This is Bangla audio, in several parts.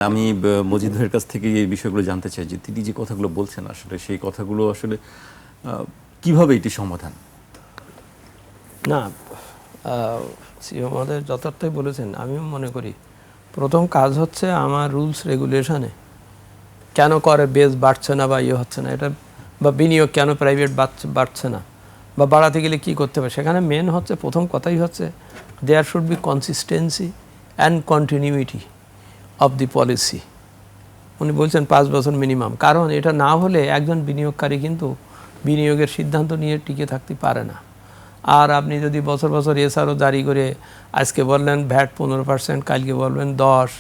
আমি মজিদ ভাইয়ের কাছ থেকে এই বিষয়গুলো জানতে চাই যে তিনি যে কথাগুলো বলছেন আসলে সেই কথাগুলো আসলে কিভাবে এটি সমাধান? না, সিও মহোদয় যথার্থই বলেছেন। আমিও মনে করি প্রথম কাজ হচ্ছে আমার রুলস রেগুলেশনে কেন করে বেস বাড়ছে না বা ইয়ে হচ্ছে না, এটা বা বিনিয়োগ কেন প্রাইভেট বাড়ছে না বা বাড়াতে গেলে কী করতে হবে, সেখানে মেন হচ্ছে প্রথম কথাই হচ্ছে there should be consistency and continuity of the policy. উনি বলছেন 5 বছর মিনিমাম, কারণ এটা না হলে একজন বিনিয়োগকারী কিন্তু বিনিয়োগের সিদ্ধান্ত নিয়ে টিকে থাকতে পারে না। আর আপনি যদি বছর বছর এসআরও জারি করে আজকে বললেন ভ্যাট 15%, কালকে বলবেন 10,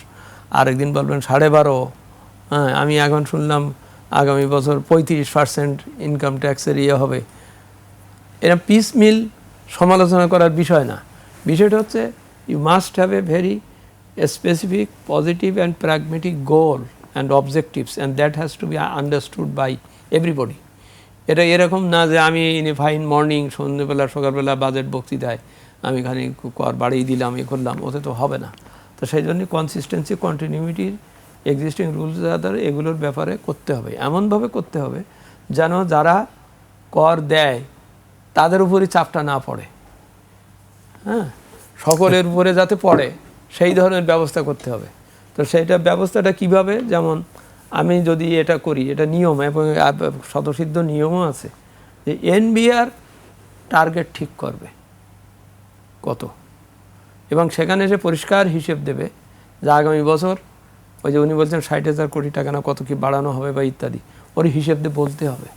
আরেকদিন বলবেন 12.5, হ্যাঁ আমি এখন শুনলাম আগামী বছর 35% ইনকাম ট্যাক্সের ইয়ে হবে। এরা পিস মিল সমালোচনা করার বিষয় না। বিষয়টা হচ্ছে you must have a very specific positive and pragmatic goal and objectives, and that has to be understood by everybody. এটা এরকম না যে আমি ফাইন মর্নিং সন্ধ্যেবেলা সকালবেলা বাজেট বক্তৃতায় আমি খালি কর বাড়িয়ে দিলাম এ করলাম, ওতে তো হবে না। তো সেই জন্য কনসিস্টেন্সি কন্টিনিউইটির এক্সিস্টিং রুলস আদার এগুলোর ব্যাপারে করতে হবে, এমনভাবে করতে হবে যেন যারা কর দেয় তাদের উপরই চাপটা না পড়ে, হ্যাঁ সকলের উপরে যাতে পড়ে সেই ধরনের ব্যবস্থা করতে হবে। তো সেইটা ব্যবস্থাটা কিভাবে, যেমন আমি যদি এটা করি, এটা নিয়ম এবং স্বতঃসিদ্ধ নিয়মও আছে যে এনবিআর টার্গেট ঠিক করবে কত, এবং সেখানে সে পরিষ্কার হিসেব দেবে যে আগামী বছর ওই যে উনি বলছেন 60,000 কোটি টাকা না কত কি বাড়ানো হবে বা ইত্যাদি, ওর হিসেব দিয়ে বলতে হবে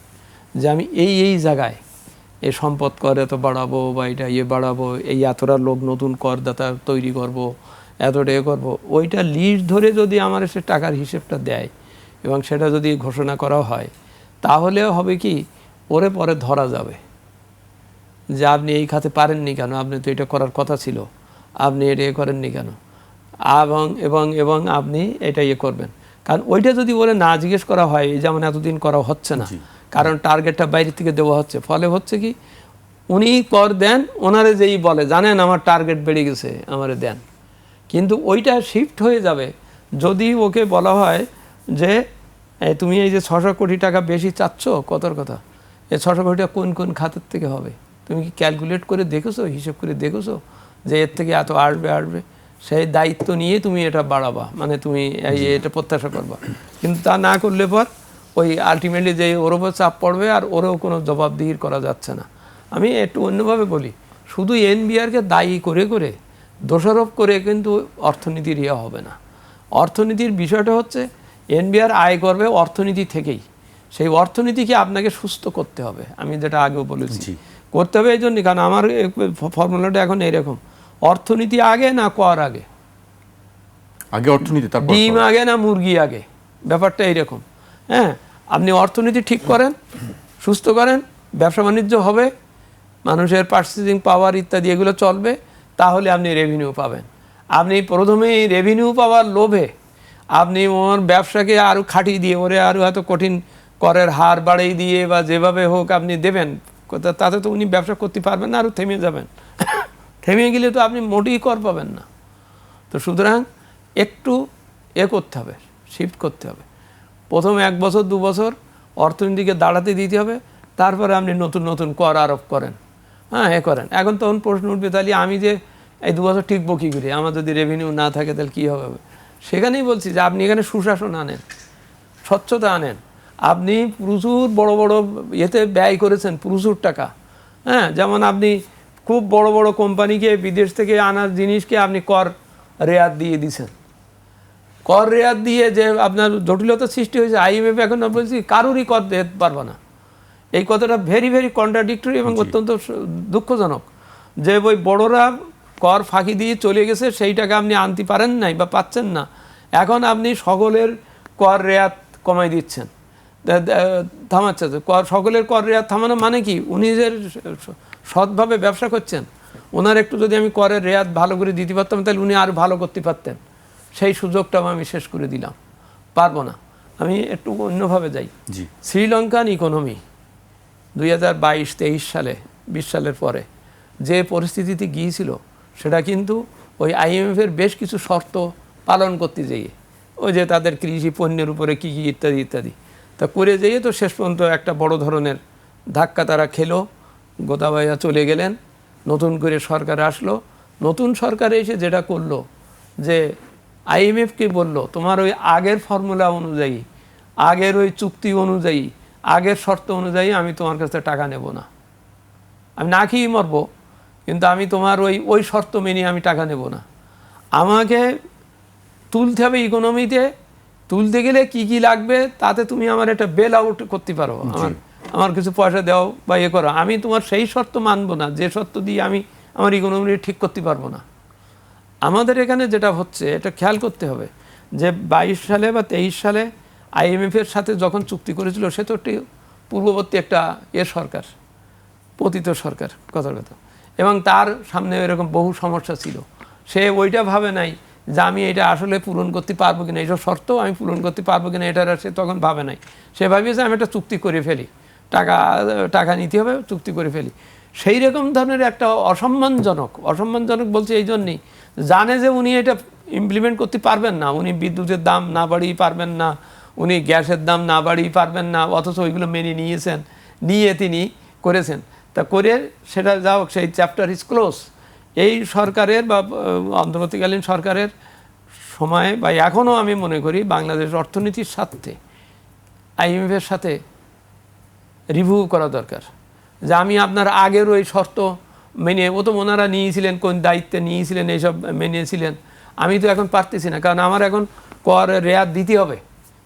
যে আমি এই জায়গায় এই সম্পদ কর এত বাড়াবো বা এটা ইয়ে বাড়াবো, এই এতটা লোক নতুন করদাতা তৈরি করব, এতটা এ করবো। ওইটা লিস্ট ধরে যদি আমার সে টাকার হিসেবটা দেয় এবং সেটা যদি ঘোষণা করা হয়, তাহলে হবে কি ওরে পরে ধরা যাবে যে আপনি এই খাতে পারেননি কেন, আপনি তো এটা করার কথা ছিল, আপনি এটা করেননি কেন, এবং এবং এবং আপনি এটা ইয়ে করবেন। কারণ ওইটা যদি ওরে না জিজ্ঞেস করা হয়, যেমন এতদিন করা হচ্ছে না, কারণ টার্গেটটা বাইরে থেকে দেওয়া হচ্ছে, ফলে হচ্ছে কি উনি কর দেন, ওনারে যেই বলে জানেন আমার টার্গেট বেড়ে গেছে আমারে দেন, কিন্তু ওইটা শিফট হয়ে যাবে যদি ওকে বলা হয় যে তুমি এই যে 600 কোটি টাকা বেশি চাচ্ছ, কতর কথা, এই 600 কোটি টাকা কোন কোন খাতের থেকে হবে, তুমি কি ক্যালকুলেট করে দেখেছো, হিসেব করে দেখেছো যে এর থেকে এত আসবে, সেই দায়িত্ব নিয়ে তুমি এটা বাড়াবা, মানে তুমি এটা প্রত্যাশা করবা। কিন্তু তা না করলে পর ওই আলটিমেটলি যে ওর ওপর চাপ পড়বে আর ওরও কোনো জবাবদিহির করা যাচ্ছে না। আমি একটু অন্যভাবে বলি, শুধু এনবিআরকে দায়ী করে করে দোষারোপ করে কিন্তু অর্থনীতির ইয়ে হবে না। অর্থনীতির বিষয়টা হচ্ছে এনবিআর আয় করবে অর্থনীতি থেকেই, সেই অর্থনীতিকে আপনাকে সুস্থ করতে হবে। আমি যেটা আগেও বলেছি করতে হবে এই জন্যই, কারণ আমার ফর্মুলাটা এখন এইরকম, অর্থনীতি আগে না কর আগে, আগে অর্থনীতি, ডিম আগে না মুরগি আগে, ব্যাপারটা এইরকম। হ্যাঁ, আপনি অর্থনীতি ঠিক করেন, সুস্থ করেন, ব্যবসা বাণিজ্য হবে, মানুষের পার্চেসিং পাওয়ার ইত্যাদি এগুলো চলবে, তাহলে আপনি রেভিনিউ পাবেন। আপনি প্রথমেই রেভিনিউ পাওয়ার লোভে আপনি ওর ব্যবসাকে আরও খাটিয়ে দিয়ে ওরে আরও এত কঠিন করের হার বাড়িয়ে দিয়ে বা যেভাবে হোক আপনি দেবেন, তাতে তো উনি ব্যবসা করতে পারবেন না, আরও থেমে যাবেন। থেমে গেলে তো আপনি মোটেই কর পাবেন না। তো সুতরাং একটু করতে হবে, শিফট করতে হবে। প্রথম 1 বছর 2 বছর অর্থনীতিকে দাঁড়াতে দিতে হবে, তারপরে আপনি নতুন নতুন কর আরোপ করেন, হ্যাঁ করেন। এখন তখন প্রশ্ন উঠবে তাহলে আমি যে এই 2 বছর টিকবো কী করে, আমার যদি রেভিনিউ না থাকে তাহলে কী হবে। সেখানেই বলছি যে আপনি এখানে সুশাসন আনেন, স্বচ্ছতা আনেন। আপনি প্রচুর বড় বড় ইয়েতে ব্যয় করেছেন প্রচুর টাকা, হ্যাঁ যেমন আপনি খুব বড় বড় কোম্পানিকে বিদেশ থেকে আনার জিনিসকে আপনি কর রেয়াত দিয়ে দিছেন। কর রেয়াত দিয়ে যে আপনার জটিলতা সৃষ্টি হয়েছে, আইএমএফ এখন বলছি কারোরই কর দিতে পারবে না। এই কথাটা ভেরি ভেরি কন্ট্রাডিক্টরি এবং অত্যন্ত দুঃখজনক যে ওই বড়রা কর ফাঁকি দিয়ে চলে গেছে, সেই টাকা আপনি আনতে পারেন নাই বা পাচ্ছেন না, এখন আপনি সকলের কর রেয়াত কমাই দিচ্ছেন, থামাচ্ছে। সকলের কর রেয়াত থামানো মানে কি, উনি যে সৎভাবে ব্যবসা করছেন, ওনার একটু যদি আমি করের রেয়াত ভালো করে দিতে পারতাম তাহলে উনি আরও ভালো করতে পারতেন, সেই সুযোগটাও আমি শেষ করে দিলাম, পারবো না। আমি একটু অন্যভাবে যাই। শ্রীলঙ্কান ইকোনমি 2022-23 সালে 20 সালের পরে যে পরিস্থিতিতে গিয়েছিল, সেটা কিন্তু ওই আইএমএফের বেশ কিছু শর্ত পালন করতে যেয়ে ওই যে তাদের কৃষি পণ্যের উপরে কী কী ইত্যাদি ইত্যাদি, তা করে যেয়ে তো শেষ পর্যন্ত একটা বড় ধরনের ধাক্কা তারা খেলো, গোতাবাইয়া চলে গেলেন, নতুন করে সরকার আসলো। নতুন সরকার এসে যেটা করলো যে আইএমএফকে বলল তোমার ওই আগের ফর্মুলা অনুযায়ী, আগের ওই চুক্তি অনুযায়ী, আগের শর্ত অনুযায়ী আমি তোমার কাছে টাকা নেব না, আমি না খেয়েই মরবো, কিন্তু আমি তোমার ওই শর্ত মেনে আমি টাকা নেব না। আমাকে তুলতে হবে ইকোনমিতে, তুলতে গেলে কি কি লাগবে তাতে তুমি আমার একটা বেল আউট করতে পারো, আমার কিছু পয়সা দাও বা ইয়ে করো, আমি তোমার সেই শর্ত মানবো না যে শর্ত দিয়ে আমি আমার ইকোনমি ঠিক করতে পারবো না। আমাদের এখানে যেটা হচ্ছে এটা খেয়াল করতে হবে যে 22 সালে বা 23 সালে আইএমএফের সাথে যখন চুক্তি করেছিল সে তো একটি পূর্ববর্তী একটা সরকার, পতিত সরকার কথার কথা, এবং তার সামনে এরকম বহু সমস্যা ছিল। সে ওইটা ভাবে নাই যে আমি এটা আসলে পূরণ করতে পারবো কিনা, এইসব শর্ত আমি পূরণ করতে পারবো কিনা, এটা সে তখন ভাবে নাই। সে ভাবিয়েছে আমি একটা চুক্তি করে ফেলি, টাকা নিতে হবে, চুক্তি করে ফেলি। সেই রকম ধরনের একটা অসম্মানজনক বলছে এই জন্যই জানে যে উনি এটা ইমপ্লিমেন্ট করতে পারবেন না, উনি বিদ্যুতের দাম না বাড়িয়ে পারবেন না, উনি গ্যাসের দাম না বাড়িয়ে পারবেন না, অথচ ওইগুলো মেনে নিয়ে তিনি করেছেন। তা করে সেটা যাও, সেই চ্যাপ্টার ইজ ক্লোজ। এই সরকারের বা অন্তর্বর্তীকালীন সরকারের সময়ে বা এখনও আমি মনে করি বাংলাদেশ অর্থনীতির স্বার্থে আইএমএফের সাথে রিভিউ করা দরকার যে আমি আপনার আগের ওই শর্ত মেনে, ও তো ওনারা নিয়েছিলেন, কোন দায়িত্বে নিয়েছিলেন, এইসব মেনেছিলেন, আমি তো এখন পারতেছি না, কারণ আমার এখন করের রেয়াত দিতে হবে,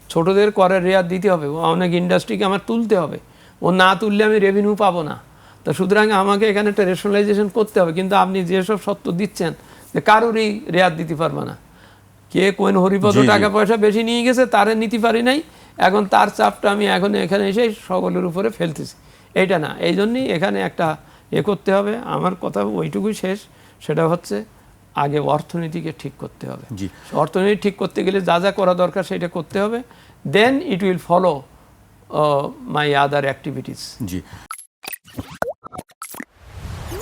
ছোটদের করের রেয়াত দিতে হবে, অনেক ইন্ডাস্ট্রিকে আমার তুলতে হবে, ও না তুললে আমি রেভিনিউ পাবো না। তো সুতরাং আমাকে এখানে একটা রেশনালাইজেশন করতে হবে, কিন্তু আপনি যেসব শর্ত দিচ্ছেন যে কারোরই রেয়াত দিতে পারবে না, কে কোন হরিপদ টাকা পয়সা বেশি নিয়ে গেছে তারে নিতে পারি নাই, এখন তার চাপটা আমি এখন এখানে এসে সকলের উপরে ফেলতেছি, এইটা না। এই জন্যই এখানে একটা করতে হবে। আমার কথা ওইটুকুই শেষ, সেটা হচ্ছে আগে অর্থনীতিকে ঠিক করতে হবে। অর্থনীতি ঠিক করতে গেলে যা যা করা দরকার সেটা করতে হবে, then it will follow my other activities. G.